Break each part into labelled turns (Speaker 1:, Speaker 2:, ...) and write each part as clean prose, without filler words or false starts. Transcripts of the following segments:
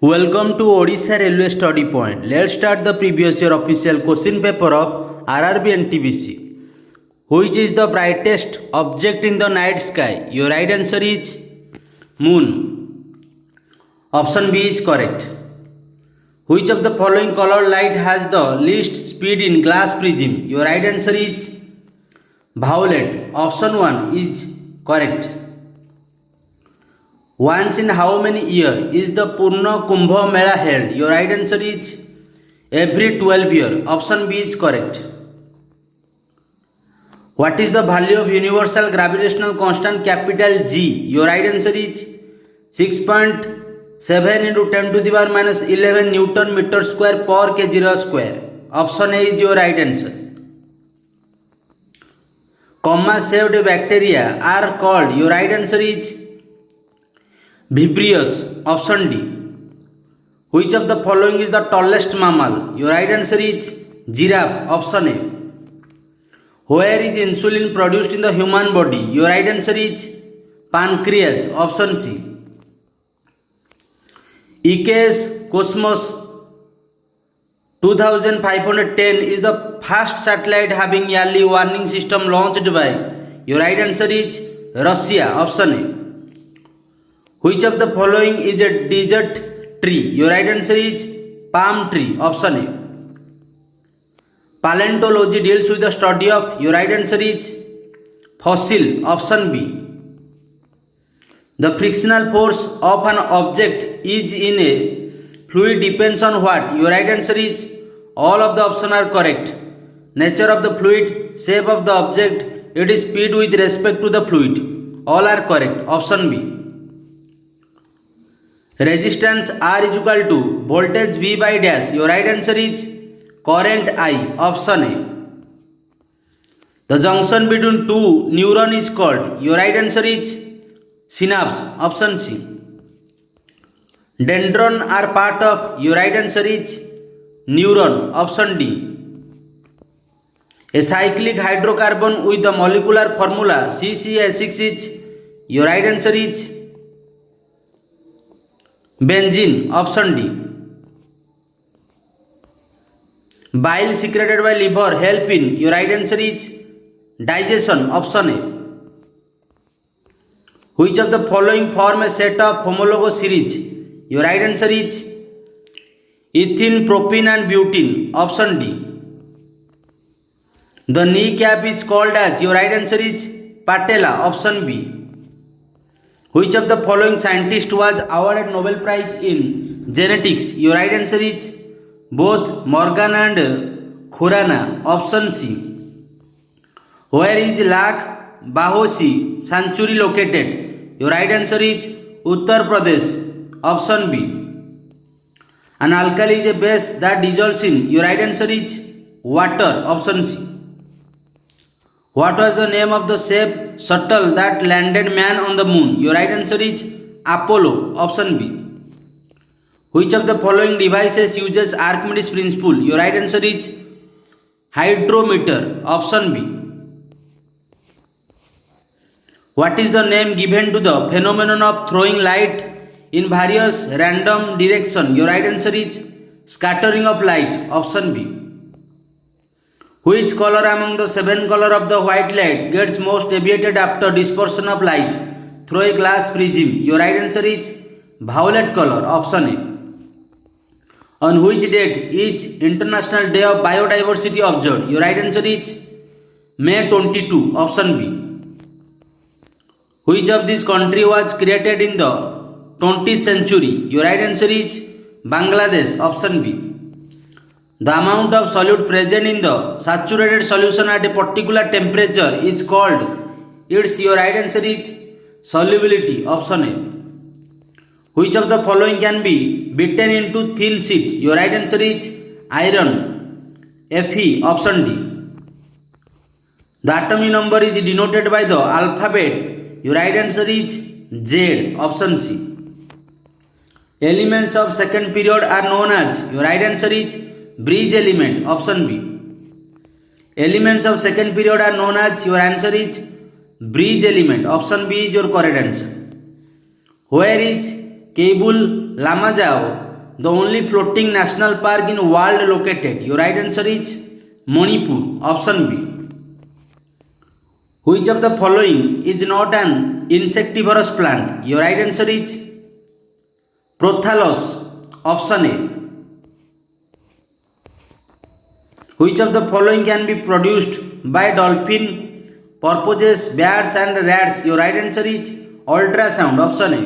Speaker 1: Welcome to Odisha Railway Study Point. Let's start the previous year official question paper of RRB and TBC. Which is the brightest object in the night sky? Your right answer is moon. Option B is correct. Which of the following colored light has the least speed in glass prism? Your right answer is violet. Option 1 is correct. Once in how many years is the Purna Kumbh Mela held? Your right answer is every 12 years. Option B is correct. What is the value of universal gravitational constant capital G? Your right answer is 6.7 into 10 to the power minus 11 Newton meter square per kg square. Option A is your right answer. Comma saved bacteria are called. Your right answer is Vibrious. Option D. Which of the following is the tallest mammal? Your right answer is giraffe. Option A. Where is insulin produced in the human body? Your right answer is pancreas. Option C. EKS Cosmos 2510 is the first satellite having yearly warning system launched by. Your right answer is Russia. Option A. Which of the following is a desert tree? Your right answer is palm tree. Option A. Paleontology deals with the study of. Your right answer is fossil. Option B. The frictional force of an object is in a fluid depends on what? Your right answer is all of the options are correct. Nature of the fluid, shape of the object, its speed with respect to the fluid. All are correct. Option B. Resistance R is equal to voltage V by dash. Your right answer is current I. Option A. The junction between two neurons is called. Your right answer is synapse. Option C. Dendron are part of. Your right answer is neuron. Option D. A cyclic hydrocarbon with the molecular formula CCA6 is. Your right answer is benzene. Option D. Bile secreted by liver help in. Your right answer is digestion. Option A. Which of the following form a set of homologous series? Your right answer is ethene, propene and butene. Option D. The kneecap is called as. Your right answer is patella. Option B. Which of the following scientist was awarded Nobel Prize in genetics? Your right answer is both Morgan and Khurana. Option C. Where is Lakh Bahosi sanctuary located? Your right answer is Uttar Pradesh. Option B. An alkali is a base that dissolves in. Your right answer is water. Option C. What was the name of the space shuttle that landed man on the moon? Your right answer is Apollo. Option B. Which of the following devices uses Archimedes principle? Your right answer is hydrometer. Option B. What is the name given to the phenomenon of throwing light in various random directions? Your right answer is scattering of light. Option B. Which color among the 7 colors of the white light gets most deviated after dispersion of light through a glass prism? Your right answer is violet color. Option A. On which date is International Day of Biodiversity observed? Your right answer is May 22. Option B. Which of these country was created in the 20th century? Your right answer is Bangladesh. Option B. The amount of solute present in the saturated solution at a particular temperature is called. Your right answer is solubility. Option A. Which of the following can be beaten into thin sheet? Your right answer is iron. Fe. Option D. The atomic number is denoted by the alphabet. Your right answer is Z. Option C. Elements of second period are known as. Your right answer is bridge element. Option B. Elements of second period are known as. Your answer is bridge element. Option B is your correct answer. Where is Kabul Lamajao the only floating national park in world located? Your right answer is Manipur. Option B. Which of the following is not an insectivorous plant? Your right answer is Prothallos. Option A. Which of the following can be produced by dolphin, porpoises, bats and rats? Your right answer is ultrasound. Option A.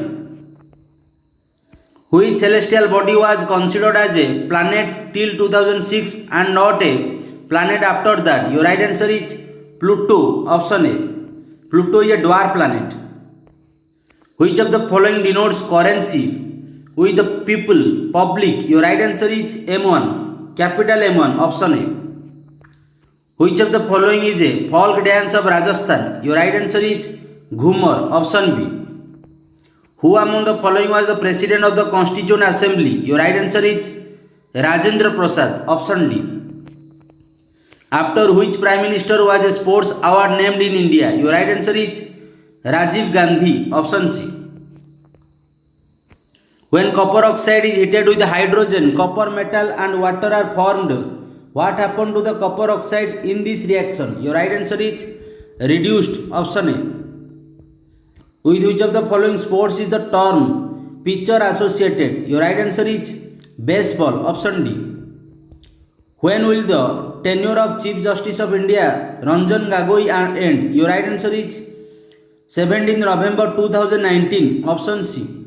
Speaker 1: Which celestial body was considered as a planet till 2006 and not a planet after that? Your right answer is Pluto. Option A. Pluto is a dwarf planet. Which of the following denotes currency with the people, public? Your right answer is M1, capital M1. Option A. Which of the following is a folk dance of Rajasthan? Your right answer is Ghumar. Option B. Who among the following was the president of the Constituent Assembly? Your right answer is Rajendra Prasad. Option D. After which prime minister was a sports award named in India? Your right answer is Rajiv Gandhi. Option C. When copper oxide is heated with hydrogen, copper metal and water are formed, what happened to the copper oxide in this reaction? Your right answer is reduced. Option A. With which of the following sports is the term pitcher associated? Your right answer is baseball. Option D. When will the tenure of Chief Justice of India Ranjan Gogoi end? Your right answer is 17 November 2019. Option C.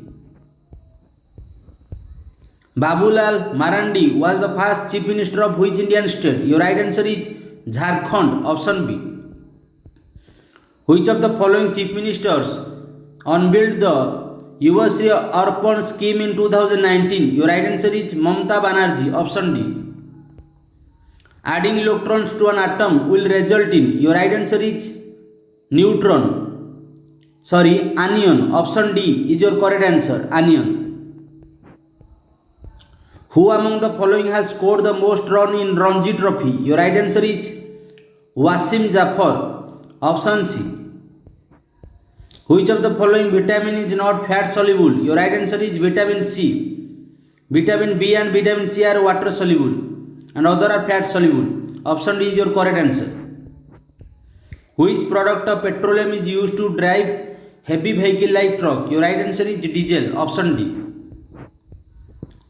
Speaker 1: Babulal Marandi was the first Chief Minister of which Indian state? Your right answer is Jharkhand. Option B. Which of the following Chief Ministers unveiled the Yuvasri Arpan scheme in 2019? Your right answer is Mamata Banerjee. Option D. Adding electrons to an atom will result in? Your right answer is anion. Option D is your correct answer, anion. Who among the following has scored the most run in Ranji Trophy? Your right answer is Wasim Jafar. Option C. Which of the following vitamin is not fat soluble? Your right answer is vitamin C. Vitamin B and vitamin C are water soluble and other are fat soluble. Option D is your correct answer. Which product of petroleum is used to drive heavy vehicle like truck? Your right answer is diesel. Option D.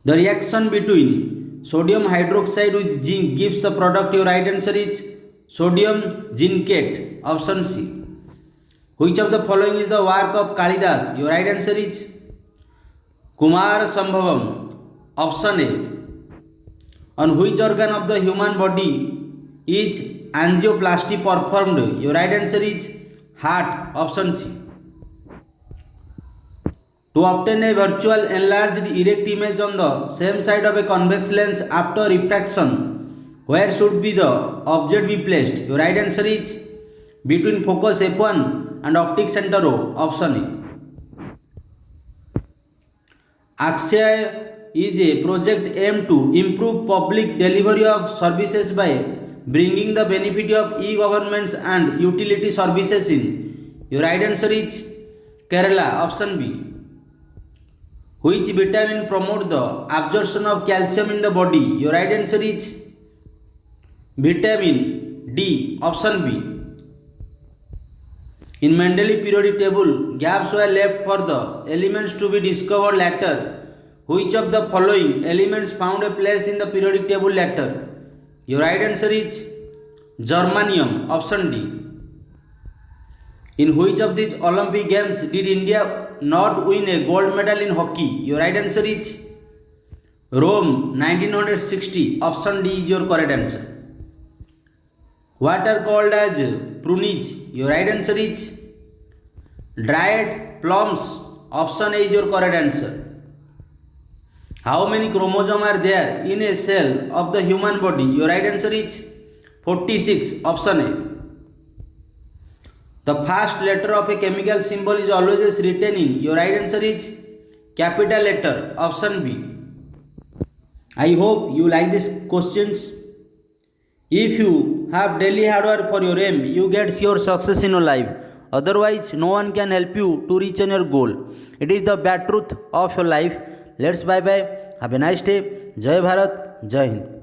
Speaker 1: The reaction between sodium hydroxide with zinc gives the product. Your right answer is sodium zincate. Option C. Which of the following is the work of Kalidas? Your right answer is Kumar Sambhavam. Option A. On which organ of the human body is angioplasty performed? Your right answer is heart. Option C. To obtain a virtual enlarged erect image on the same side of a convex lens after refraction, where should be the object be placed? Your right answer is between focus F1 and optic center O. Option A. Akshaya is a project aimed to improve public delivery of services by bringing the benefit of e-governments and utility services in. Your right answer is Kerala. Option B. Which vitamin promote the absorption of calcium in the body? Your right answer is vitamin D. Option B. In Mendeleev periodic table, gaps were left for the elements to be discovered later. Which of the following elements found a place in the periodic table later? Your right answer is germanium. Option D. In which of these Olympic Games did India not win a gold medal in hockey? Your right answer is Rome 1960. Option D is your correct answer. What are called as prunings? Your right answer is dried plums. Option A is your correct answer. How many chromosomes are there in a cell of the human body? Your right answer is 46. Option A. The first letter of a chemical symbol is always written in. Your right answer is capital letter. Option B. I hope you like these questions. If you have daily hard work for your aim, you get your success in your life. Otherwise, no one can help you to reach on your goal. It is the bad truth of your life. Let's bye bye. Have a nice day. Jai Bharat, Jai Hind.